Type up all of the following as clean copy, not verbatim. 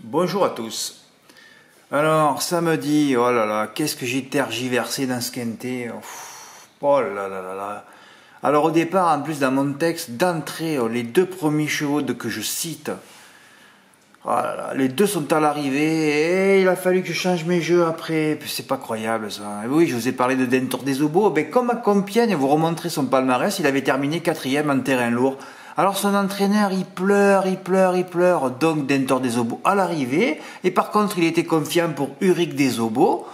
Bonjour à tous. Alors, samedi, oh là là, qu'est-ce que j'ai tergiversé dans ce quintet. Oh là là là là. Alors au départ, en plus dans mon texte, d'entrée, les deux premiers chevaux que je cite, oh là là, les deux sont à l'arrivée et il a fallu que je change mes jeux après. C'est pas croyable ça. Et oui, je vous ai parlé de Dentor des Obos. Ben, comme à Compiègne, vous remontrez son palmarès, il avait terminé 4e en terrain lourd. Alors son entraîneur, il pleure. Donc Dentor des Obos à l'arrivée. Et par contre, il était confiant pour Uric des Obos,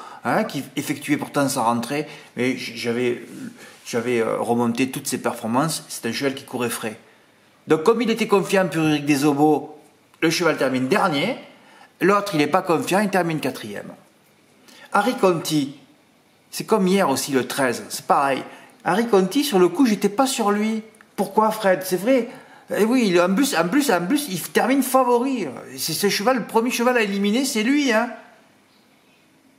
qui effectuait pourtant sa rentrée. Mais j'avais remonté toutes ses performances. C'est un cheval qui courait frais. Donc comme il était confiant pour Uric des Obos, le cheval termine dernier. L'autre, il n'est pas confiant, il termine 4e. Harry Conti, c'est comme hier aussi le 13, c'est pareil. Harry Conti, sur le coup, j'étais pas sur lui. Pourquoi, Fred? C'est vrai. Et oui, en plus, il termine favori. C'est ce cheval, le premier cheval à éliminer, c'est lui, hein.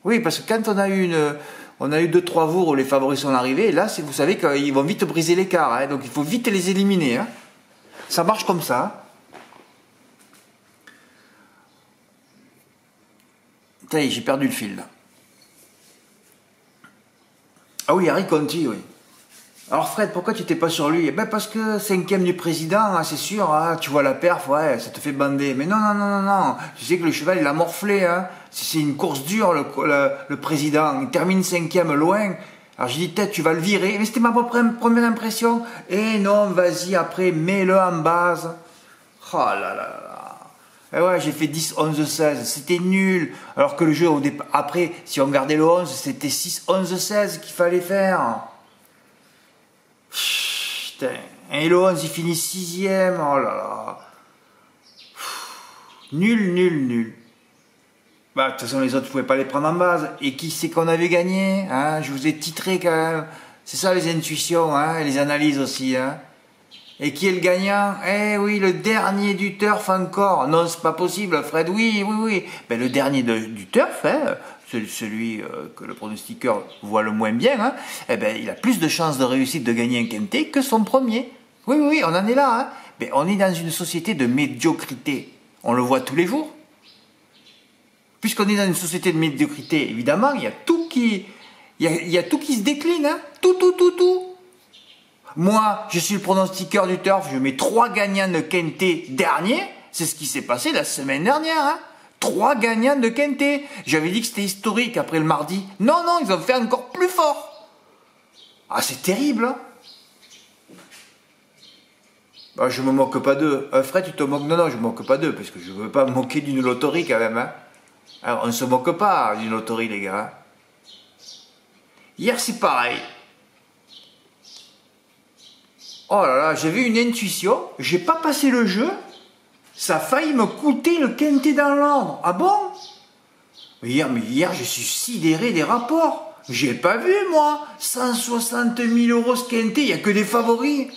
Oui, parce que quand on a eu 2-3 jours où les favoris sont arrivés, là, vous savez qu'ils vont vite briser l'écart, hein, donc il faut vite les éliminer, hein. Ça marche comme ça. Ça y est, j'ai perdu le fil, là. Ah oui, Harry Conti, oui. Alors Fred, pourquoi tu n'étais pas sur lui? Ben parce que 5e du président, hein, c'est sûr, hein, tu vois la perf, ouais, ça te fait bander. Mais non. Tu sais que le cheval, il a morflé, hein. C'est une course dure, le président. Il termine 5e loin. Alors j'ai dit, peut-être tu vas le virer. Mais c'était ma première impression. Et non, vas-y, après, mets-le en base. Oh là là là. Et ouais, j'ai fait 10, 11, 16. C'était nul. Alors que le jeu, après, si on gardait le 11, c'était 6, 11, 16 qu'il fallait faire. Putain. Et le 11, il finit 6e. Oh là là. Nul. Bah, de toute façon, les autres, je ne pouvais pas les prendre en base. Et qui c'est qu'on avait gagné, hein? Je vous ai titré quand même. C'est ça les intuitions, hein? Et les analyses aussi, hein? Et qui est le gagnant? Eh oui, le dernier du turf encore. Non, c'est pas possible, Fred. Oui. Ben, le dernier du turf, hein? Celui que le pronostiqueur voit le moins bien, hein? Eh ben, il a plus de chances de réussite de gagner un quintet que son premier. Oui, on en est là, hein? Ben, on est dans une société de médiocrité. On le voit tous les jours. Puisqu'on est dans une société de médiocrité, évidemment, il y a tout qui se décline, hein? Tout. Moi, je suis le pronostiqueur du turf, je mets 3 gagnants de quintet dernier. C'est ce qui s'est passé la semaine dernière, hein? 3 gagnants de quintet. J'avais dit que c'était historique après le mardi. Non, ils ont fait encore plus fort. Ah, c'est terrible, hein? Bah, je me moque pas d'eux. Fred, tu te moques? Non, je me moque pas d'eux, parce que je veux pas me moquer d'une loterie quand même, hein? Alors, on ne se moque pas d'une loterie, les gars. Hier, c'est pareil. Oh là là, j'avais une intuition, j'ai pas passé le jeu, ça a failli me coûter le quintet dans l'ordre. Ah bon? Hier, je suis sidéré des rapports. J'ai pas vu, moi, 160 000 euros ce quintet, il n'y a que des favoris.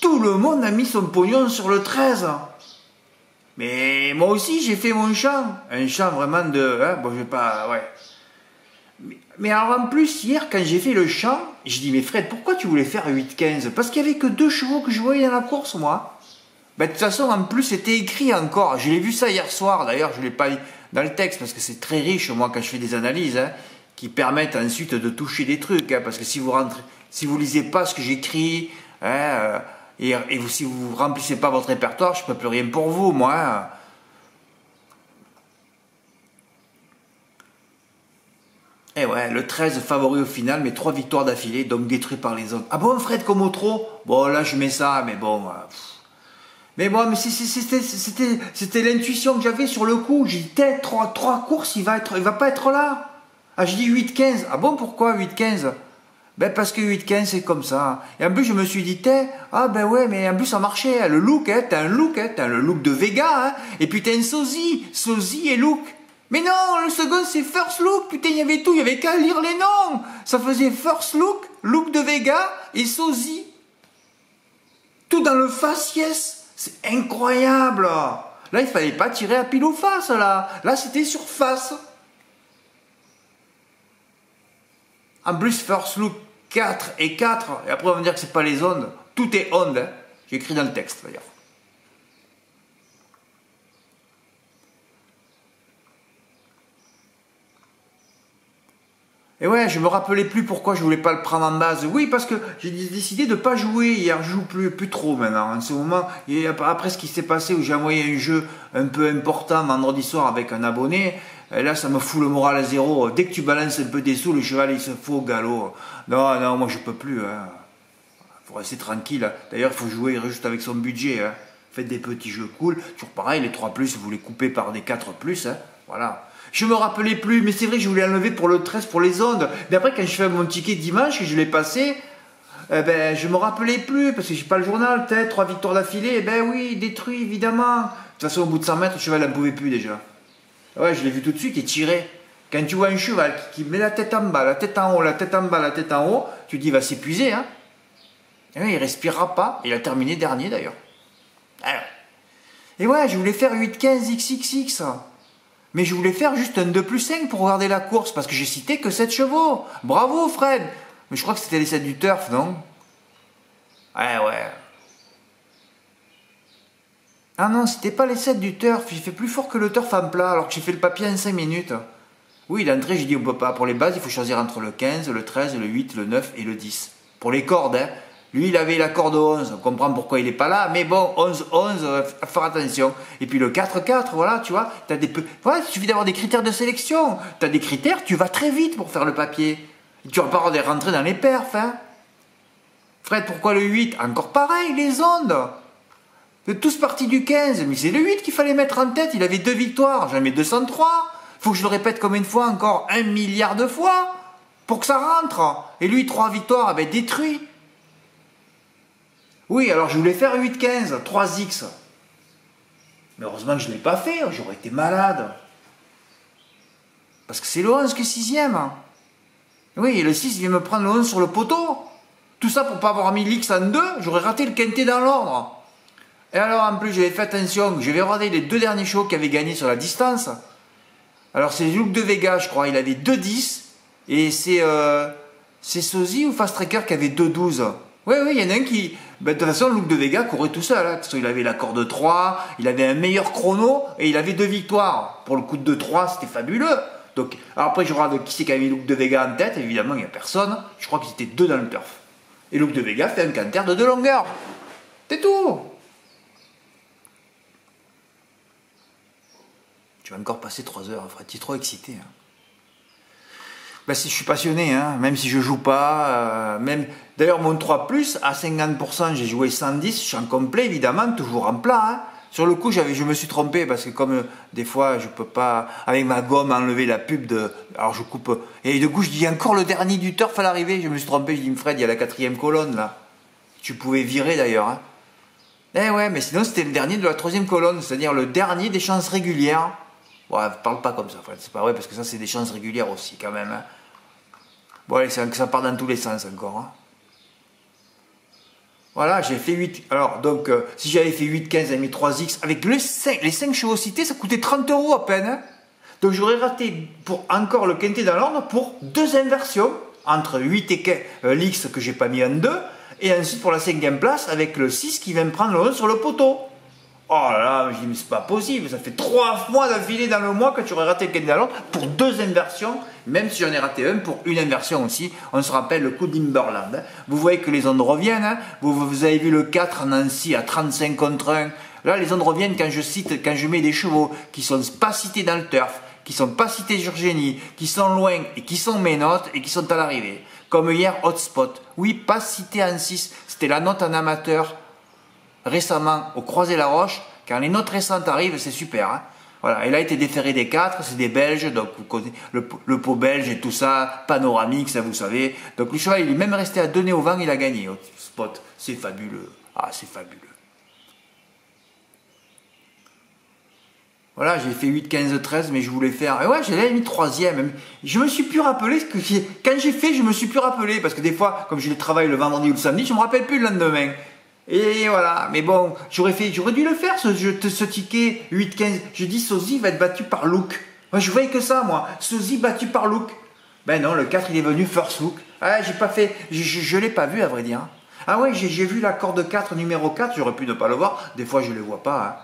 Tout le monde a mis son pognon sur le 13. Mais moi aussi, j'ai fait mon champ. Un champ vraiment de... Hein, bon, je vais pas... Ouais. Mais alors en plus, hier, quand j'ai fait le champ, je dis, mais Fred, pourquoi tu voulais faire 8-15? Parce qu'il n'y avait que 2 chevaux que je voyais dans la course, moi. Ben, de toute façon, en plus, c'était écrit encore. Je l'ai vu ça hier soir, d'ailleurs, je ne l'ai pas lu dans le texte, parce que c'est très riche, moi, quand je fais des analyses, hein, qui permettent ensuite de toucher des trucs, hein, parce que si vous lisez pas ce que j'écris, hein, si vous remplissez pas votre répertoire, je peux plus rien pour vous, moi, hein. Et ouais, le 13 favori au final, mais 3 victoires d'affilée, donc détruit par les autres. Ah bon, Fred, comme au trot? Bon, là, je mets ça, mais bon... Mais bon, mais c'était l'intuition que j'avais sur le coup. J'ai dit, peut-être 3 courses, il va pas être là. Ah, je dis 8-15. Ah bon, pourquoi 8-15? Ben, parce que 8-15, c'est comme ça. Et en plus, je me suis dit, ah ben ouais, mais en plus, ça marchait. Hein, le look, hein, t'as le look de Vega, hein. Et puis t'as un sosie et look. Mais non, le second c'est First Look, putain, il y avait tout, il y avait qu'à lire les noms. Ça faisait First Look, Look de Vega et Sosie. Tout dans le faciès, c'est incroyable. Là, il fallait pas tirer à pile ou face, là. Là, c'était sur face. En plus, First Look 4 et 4, et après on va me dire que c'est pas les ondes. Tout est onde, hein. J'ai écrit dans le texte, d'ailleurs. Et ouais, je me rappelais plus pourquoi je voulais pas le prendre en base. Oui, parce que j'ai décidé de pas jouer hier. Je joue plus trop maintenant. En ce moment, et après ce qui s'est passé où j'ai envoyé un jeu un peu important vendredi soir avec un abonné, et là ça me fout le moral à zéro. Dès que tu balances un peu des sous, le cheval il se fout au galop. Non, non, moi je peux plus. Hein. Faut rester tranquille. D'ailleurs, il faut jouer juste avec son budget. Hein. Faites des petits jeux cool. Toujours pareil, les 3+, vous les coupez par des 4+. Hein. Voilà. Je me rappelais plus, mais c'est vrai que je voulais enlever pour le 13 pour les ondes. Mais après, quand je fais mon ticket dimanche et je l'ai passé, je me rappelais plus, parce que j'ai pas le journal, peut-être, 3 victoires d'affilée. Eh ben oui, détruit, évidemment. De toute façon, au bout de 100 mètres, le cheval n'en pouvait plus déjà. Ouais, je l'ai vu tout de suite, il tirait. Quand tu vois un cheval qui met la tête en bas, la tête en haut, la tête en bas, la tête en haut, tu te dis, il va s'épuiser, hein. Et oui, il respirera pas. Il a terminé dernier d'ailleurs. Alors. Et ouais, je voulais faire 8-15 XXX. Mais je voulais faire juste un 2+5 pour regarder la course, parce que j'ai cité que 7 chevaux. Bravo Fred. Mais je crois que c'était les 7 du turf, non? Ouais. Ah non, c'était pas les 7 du turf. J'ai fait plus fort que le turf en plat, alors que j'ai fait le papier en 5 minutes. Oui, d'entrée, j'ai dit on peut pas. Pour les bases, il faut choisir entre le 15, le 13, le 8, le 9 et le 10. Pour les cordes, hein. Lui, il avait la corde 11, on comprend pourquoi il n'est pas là, mais bon, 11-11, faire attention. Et puis le 4-4, voilà, tu vois, voilà, il suffit d'avoir des critères de sélection. Tu as des critères, tu vas très vite pour faire le papier. Tu vas pas rentrer dans les perfs, hein. Fred, pourquoi le 8? Encore pareil, les ondes. Vous êtes tous partis du 15, mais c'est le 8 qu'il fallait mettre en tête, il avait 2 victoires, j'en mets 203. Faut que je le répète combien de fois encore? 1 milliard de fois pour que ça rentre. Et lui, 3 victoires, ah ben détruit. Oui, alors je voulais faire 8-15, 3X. Mais heureusement que je ne l'ai pas fait, j'aurais été malade. Parce que c'est le 11 qui est 6ème. Oui, et le 6 vient me prendre le 11 sur le poteau. Tout ça pour ne pas avoir mis l'X en 2, j'aurais raté le quintet dans l'ordre. Et alors en plus, j'avais fait attention, j'avais regardé les 2 derniers shows qui avaient gagné sur la distance. Alors c'est Luc de Vega, je crois, il avait 2-10. Et c'est Sozy ou Fast Tracker qui avait 2-12. Oui, il y en a un qui... de toute façon, Luc de Vega courait tout seul. Hein. Il avait la corde 3, il avait un meilleur chrono et il avait 2 victoires. Pour le coup de 3, c'était fabuleux. Donc, alors après, je regarde qui c'est qui avait Luc de Vega en tête. Évidemment, il n'y a personne. Je crois qu'ils étaient 2 dans le turf. Et Luc de Vega fait un canter de 2 longueurs. C'est tout. Tu vas encore passer 3 heures, Fred. Tu es trop excité. Hein. Ben, si je suis passionné, hein, même si je joue pas, même d'ailleurs mon 3+, à 50%, j'ai joué 110, je suis en complet évidemment, toujours en plat. Hein. Sur le coup, je me suis trompé parce que comme des fois, je peux pas, avec ma gomme, enlever la pub de... Alors je coupe, et du coup, je dis encore le dernier du turf à l'arrivée, je me suis trompé, je dis Fred, il y a la 4e colonne là. Tu pouvais virer d'ailleurs. Hein. Eh ouais, mais sinon c'était le dernier de la 3e colonne, c'est-à-dire le dernier des chances régulières. Ouais, parle pas comme ça, Fred, c'est pas vrai, parce que ça c'est des chances régulières aussi quand même. Hein. Bon, allez, ça part dans tous les sens encore. Hein. Voilà, j'ai fait 8. Alors, donc, si j'avais fait 8, 15, j'avais mis 3X. Avec les 5 chevaux cités, ça coûtait 30 € à peine. Hein. Donc, j'aurais raté pour encore le quintet dans l'ordre pour 2 inversions. Entre 8 et 15, l'X que j'ai pas mis en 2. Et ensuite pour la 5e place, avec le 6 qui vient me prendre le 11 sur le poteau. Oh là là, je dis, mais c'est pas possible, ça fait 3 mois d'affilée dans le mois que tu aurais raté le quintet dans l'ordre pour 2 inversions, même si j'en ai raté un pour une inversion aussi. On se rappelle le coup d'Imberland. Hein. Vous voyez que les ondes reviennent, hein. Vous avez vu le 4 Nancy à 35 contre 1. Là, les ondes reviennent quand je mets des chevaux qui sont pas cités dans le turf, qui sont pas cités sur Génie, qui sont loin et qui sont mes notes et qui sont à l'arrivée. Comme hier, Hotspot. Oui, pas cité en 6, c'était la note en amateur. Récemment au Croisé-la-Roche, quand les notes récentes arrivent, c'est super. Hein. Voilà. Et là, il a été déféré des 4, c'est des Belges, donc vous connaissez le pot belge et tout ça, panoramique, ça vous savez. Donc le cheval, il est même resté à donner au vent, il a gagné. Oh, spot, c'est fabuleux. Ah, c'est fabuleux. Voilà, j'ai fait 8, 15, 13, mais je voulais faire... Et ouais, j'avais mis 3e. Je me suis plus rappelé ce que j'ai... Quand j'ai fait, je me suis plus rappelé, parce que des fois, comme je le travaille le vendredi ou le samedi, je me rappelle plus le lendemain. Et voilà, mais bon, j'aurais dû le faire ce ticket 8-15. Je dis Sozy va être battu par Luke. Moi je voyais que ça moi, Sozy battu par Luke. Ben non, le 4 il est venu first look. Ah j'ai pas fait, je l'ai pas vu à vrai dire. Ah ouais, j'ai vu la corde 4 numéro 4, j'aurais pu ne pas le voir. Des fois je le vois pas. Hein.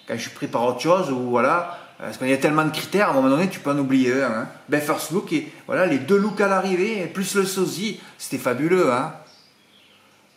Quand je suis pris par autre chose ou voilà, Parce qu'il y a tellement de critères, à un moment donné, tu peux en oublier un. Hein. Ben, first look, et voilà, les 2 looks à l'arrivée, plus le sosie, c'était fabuleux. Hein.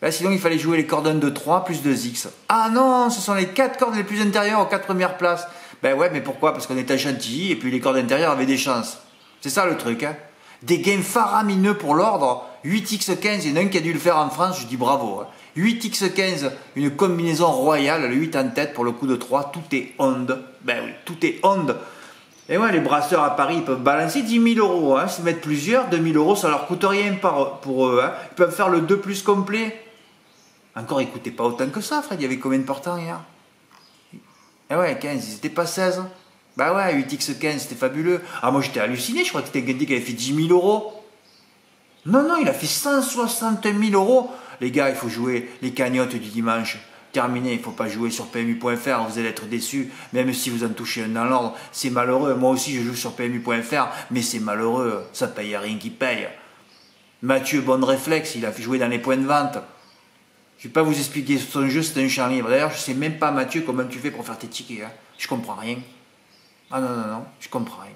Ben, sinon, il fallait jouer les cordes 1, 2, 3, plus 2x. Ah non, ce sont les 4 cordes les plus intérieures aux 4 premières places. Ben ouais, mais pourquoi? Parce qu'on était à Chantilly, et puis les cordes intérieures avaient des chances. C'est ça le truc. Hein. Des gains faramineux pour l'ordre, 8x15, il y en a un qui a dû le faire en France, je dis bravo. Hein. 8x15, une combinaison royale, le 8 en tête pour le coup de 3, tout est onde. Ben oui, tout est onde. Et ouais, les brasseurs à Paris, ils peuvent balancer 10 000 euros. Hein. S'ils mettent plusieurs, 2 000 euros, ça leur coûte rien pour eux. Hein. Ils peuvent faire le 2 plus complet. Encore, ils coûtaient pas autant que ça, Fred. Il y avait combien de partants hier? Eh ouais, 15, ils étaient pas 16. Bah ouais, 8x15, c'était fabuleux. Ah, moi j'étais halluciné, je crois que c'était un qui avait fait 10 000 euros. Non, non, il a fait 160 000 euros. Les gars, il faut jouer les cagnottes du dimanche. Terminé, il ne faut pas jouer sur PMU.fr, vous allez être déçus, même si vous en touchez un dans l'ordre. C'est malheureux. Moi aussi, je joue sur PMU.fr, mais c'est malheureux. Ça paye rien qui paye. Mathieu, bon réflexe, il a fait jouer dans les points de vente. Je ne vais pas vous expliquer son jeu, c'est un champ libre. D'ailleurs, je ne sais même pas, Mathieu, comment tu fais pour faire tes tickets. Hein. Je comprends rien. Ah non, non, non, je comprends rien.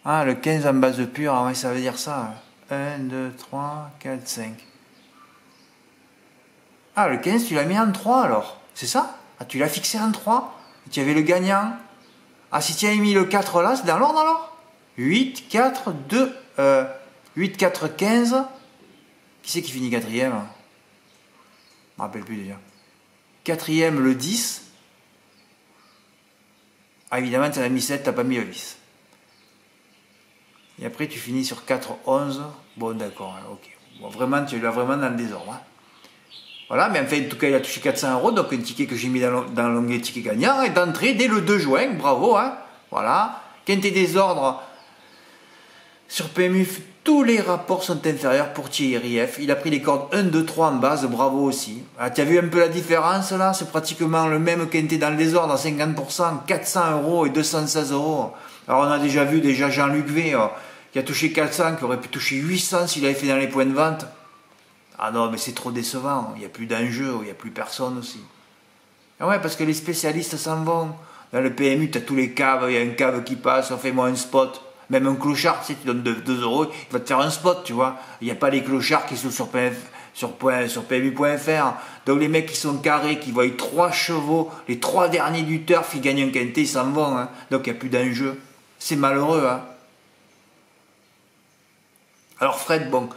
Ah, le 15 en base pure, ah ouais, ça veut dire ça. 1, 2, 3, 4, 5. Ah, le 15, tu l'as mis en 3 alors. C'est ça? Ah, tu l'as fixé en 3. Tu avais le gagnant. Ah, si tu avais mis le 4 là, c'est dans l'ordre alors? 8, 4, 2, 8, 4, 15. Qui c'est qui finit quatrième? Je me rappelle plus déjà. Quatrième, le 10. Ah, évidemment, tu as mis 7, tu n'as pas mis le 10. Et après, tu finis sur 4, 11. Bon, d'accord, hein, ok. Bon, vraiment, tu l'as vraiment dans le désordre. Hein. Voilà, mais enfin, en tout cas, il a touché 400 euros. Donc, un ticket que j'ai mis dans l'onglet ticket gagnant est entré dès le 2 juin. Bravo, hein. Voilà. Quinté désordre sur PMU, tous les rapports sont inférieurs pour Thierry F. Il a pris les cordes 1, 2, 3 en base. Bravo aussi. Ah, tu as vu un peu la différence là? C'est pratiquement le même quinté dans le désordre à 50%, 400 euros et 216 euros. Alors, on a déjà vu Jean-Luc V. Qui a touché 400, qui aurait pu toucher 800 s'il avait fait dans les points de vente. Ah non, mais c'est trop décevant. Il n'y a plus d'enjeu, il n'y a plus personne aussi. Ah ouais, parce que les spécialistes s'en vont. Dans le PMU, tu as tous les caves, il y a un cave qui passe, fais-moi un spot. Même un clochard, tu sais, tu donnes 2 euros, il va te faire un spot, tu vois. Il n'y a pas les clochards qui sont sur PMU.fr. Donc les mecs qui sont carrés, qui voient 3 chevaux, les 3 derniers du turf, ils gagnent un quintet, ils s'en vont. Hein. Donc il n'y a plus d'enjeu. C'est malheureux, hein. Alors Fred, bon,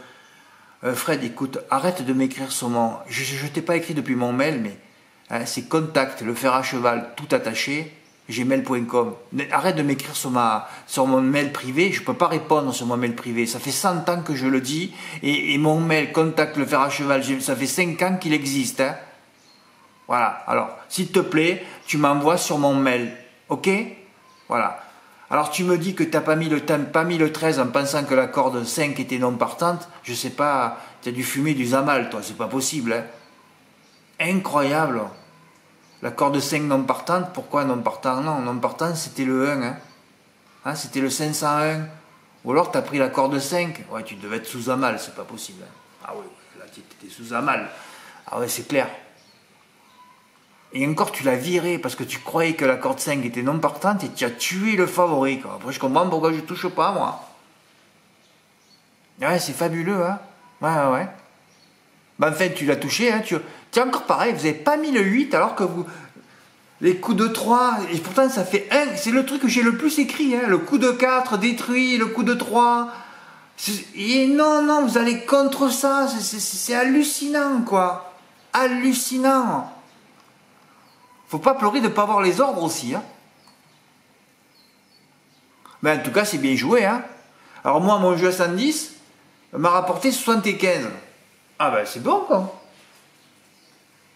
Fred, écoute, arrête de m'écrire sur mon... Je t'ai pas écrit depuis mon mail, mais hein, c'est contact, le fer à cheval, tout attaché, gmail.com. Arrête de m'écrire sur mon mail privé, je peux pas répondre sur mon mail privé. Ça fait 100 ans que je le dis, et mon mail contact, le fer à cheval, ça fait 5 ans qu'il existe. Hein. Voilà, alors, s'il te plaît, tu m'envoies sur mon mail, ok? Voilà. Alors tu me dis que tu n'as pas mis le 13 en pensant que la corde 5 était non partante. Je sais pas, tu as dû fumer du Zamal, toi, c'est pas possible. Hein. Incroyable. La corde 5 non partante, pourquoi non partant? Non partant c'était le 1. Hein, c'était le 501. Ou alors tu as pris la corde 5. Ouais, tu devais être sous Zamal, c'est pas possible. Hein. Ah oui, là tu étais sous Zamal. Ah ouais, c'est clair. Et encore, tu l'as viré parce que tu croyais que la corde 5 était non partante et tu as tué le favori. Quoi. Après, je comprends pourquoi je touche pas, moi. Ouais, c'est fabuleux, hein. Ouais. Ben, enfin, tu l'as touché, hein. Tiens, encore pareil, vous n'avez pas mis le 8 alors que vous... Les coups de 3, et pourtant ça fait 1. C'est le truc que j'ai le plus écrit, hein. Le coup de 4 détruit, le coup de 3. Et non, vous allez contre ça. C'est hallucinant, quoi. Hallucinant. Faut pas pleurer de ne pas avoir les ordres aussi. Hein. Mais en tout cas, c'est bien joué. Hein. Alors moi, mon jeu à 110 m'a rapporté 75. Ah ben c'est bon quoi.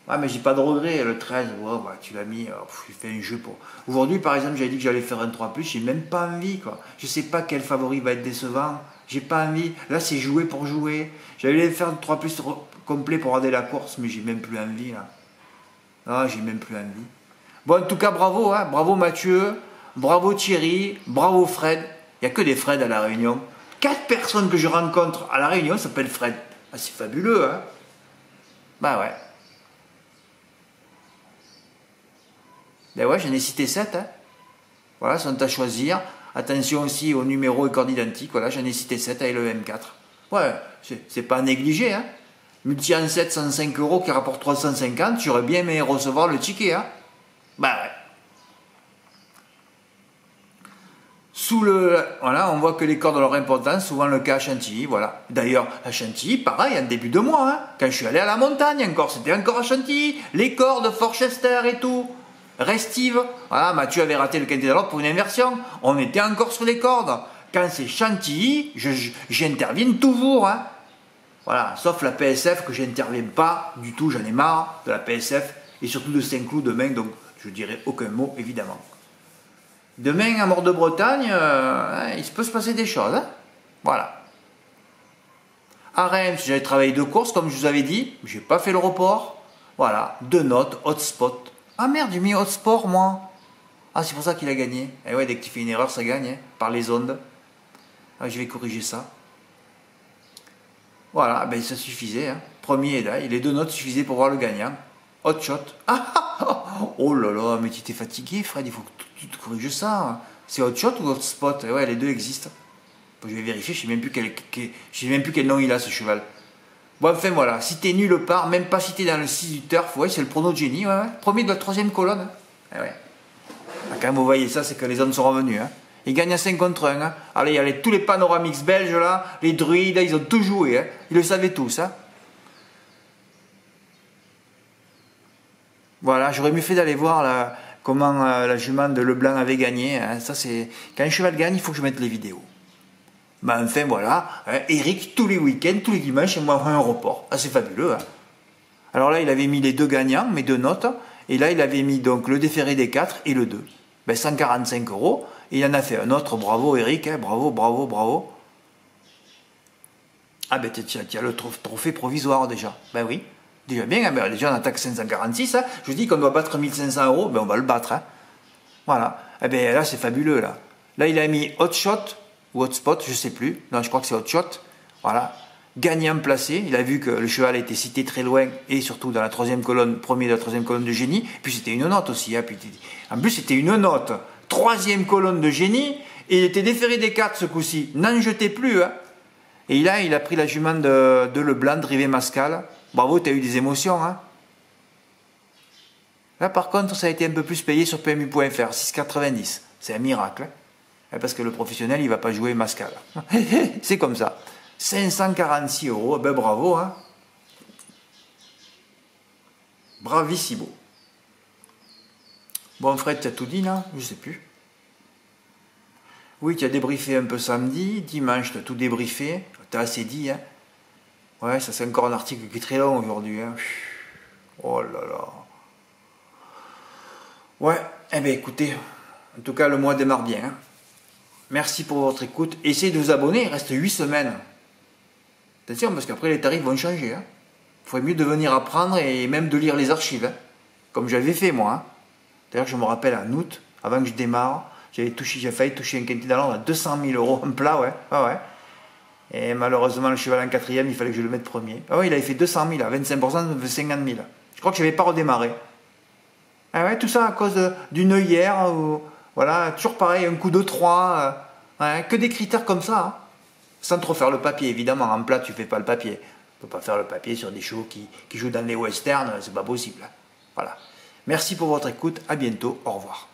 Ah mais j'ai pas de regret, le 13, ouais, bah, tu l'as mis, j'ai fait un jeu pour... Aujourd'hui par exemple, j'avais dit que j'allais faire un 3+, j'ai même pas envie quoi. Je sais pas quel favori va être décevant, j'ai pas envie. Là c'est jouer pour jouer. J'allais faire un 3+ complet pour regarder la course, mais j'ai même plus envie là. Ah, j'ai même plus envie. Bon, en tout cas, bravo, hein. Bravo Mathieu, bravo Thierry, bravo Fred. Il n'y a que des Fred à La Réunion. 4 personnes que je rencontre à La Réunion s'appellent Fred. Ah, c'est fabuleux, hein. Bah ouais. Ben ouais, j'en ai cité 7. Hein. Voilà, sont à choisir. Attention aussi aux numéros et cordes identiques. Voilà, j'en ai cité 7 avec le M4. Ouais, c'est pas à négliger. Hein. Multi en 7, 105 euros qui rapporte 350. Tu aurais bien aimé recevoir le ticket. Hein. Bah ouais. Voilà, on voit que les cordes ont leur importance, souvent le cas à Chantilly, voilà. D'ailleurs, à Chantilly, pareil, en début de mois, hein, quand je suis allé à la montagne encore, c'était encore à Chantilly, les cordes, Forchester et tout, Restive, voilà, Mathieu avait raté le quintet de l'ordre pour une inversion, on était encore sur les cordes. Quand c'est Chantilly, j'interviens toujours, hein. Voilà, sauf la PSF que j'interviens pas du tout, j'en ai marre de la PSF, et surtout de Saint-Cloud demain, donc je dirai aucun mot, évidemment. Demain, à Mort-de-Bretagne, il se peut se passer des choses. Hein, voilà. À Reims, j'avais travaillé 2 courses, comme je vous avais dit. J'ai pas fait le report. Voilà. 2 notes, hotspot. Ah merde, j'ai mis hotspot, moi. Ah, c'est pour ça qu'il a gagné. Eh ouais, dès que tu fais une erreur, ça gagne, hein, par les ondes. Ah, je vais corriger ça. Voilà, ben ça suffisait. Hein. Premier est là. Et les 2 notes suffisaient pour voir le gagnant. Hot shot. Oh là là, mais tu t'es fatigué, Fred, il faut que tu te corriges ça. C'est hot shot ou hot spot? Ouais, les deux existent. Je vais vérifier, je sais même plus quel nom il a, ce cheval. Bon, enfin voilà, si t'es nul part, même pas si t'es dans le 6 du turf, ouais, c'est le prono de génie, ouais. Premier de la 3e colonne. Ouais. Ah, quand vous voyez ça, c'est que les hommes sont revenus. Hein. Ils gagnent à 5 contre 1. Hein. Allez, il y a tous les panoramix belges là, les druides, ils ont tout joué. Hein. Ils le savaient tous. Hein. Voilà, j'aurais mieux fait d'aller voir comment la jument de Leblanc avait gagné. Hein. Ça, c'est quand un cheval gagne, il faut que je mette les vidéos. Ben enfin voilà, hein, Eric, tous les week-ends, tous les dimanches, il m'envoie un report. Ah, c'est fabuleux. Hein. Alors là, il avait mis les 2 gagnants, mes 2 notes. Et là, il avait mis donc le déféré des 4 et le 2. Ben 145 euros. Et il en a fait un autre. Bravo Eric, hein, bravo, bravo, bravo. Ah ben tu as le trophée provisoire déjà. Ben oui. Déjà bien, hein, ben déjà on attaque 546, hein. Je vous dis qu'on doit battre 1500 euros, ben on va le battre. Hein. Voilà. Eh ben là c'est fabuleux là. Là il a mis hot shot ou hot spot, je sais plus. Non, je crois que c'est hot shot. Voilà. Gagnant placé. Il a vu que le cheval était cité très loin et surtout dans la 3e colonne, premier de la 3e colonne de génie. Puis c'était une note aussi. Hein. Puis, en plus c'était une note. 3e colonne de génie et il était déféré des 4 ce coup-ci. N'en jetez plus. Hein. Et là il a pris la jument de Leblanc, drivé Mascal. Bravo, tu as eu des émotions. Hein. Là, par contre, ça a été un peu plus payé sur PMU.fr, 6,90. C'est un miracle. Hein, parce que le professionnel, il ne va pas jouer Mascal. C'est comme ça. 546 euros, ben bravo. Hein. Bravissimo. Bon, Fred, tu as tout dit là? Je ne sais plus. Oui, tu as débriefé un peu samedi. Dimanche, tu as tout débriefé. Tu as assez dit. Hein. Ouais, ça c'est encore un article qui est très long aujourd'hui. Hein. Oh là là. Ouais, eh bien écoutez, en tout cas le mois démarre bien. Hein. Merci pour votre écoute. Essayez de vous abonner, il reste 8 semaines. Attention, parce qu'après les tarifs vont changer. Hein. Il faudrait mieux de venir apprendre et même de lire les archives. Hein. Comme j'avais fait moi. Hein. D'ailleurs, je me rappelle en août, avant que je démarre, j'ai failli toucher un quintet d'Alondre à 200 000 euros en plat, ouais. Ah ouais. Et malheureusement, le cheval en 4e, il fallait que je le mette premier. Ah oui, il avait fait 200 000, à 25%, ça me fait 50 000. Je crois que je n'avais pas redémarré. Ah ouais, tout ça à cause d'une œillère, ou voilà, toujours pareil, un coup de 3, ouais, que des critères comme ça. Hein. Sans trop faire le papier, évidemment, en plat, tu fais pas le papier. Tu ne peux pas faire le papier sur des chevaux qui jouent dans les westerns, c'est pas possible. Hein. Voilà. Merci pour votre écoute, à bientôt, au revoir.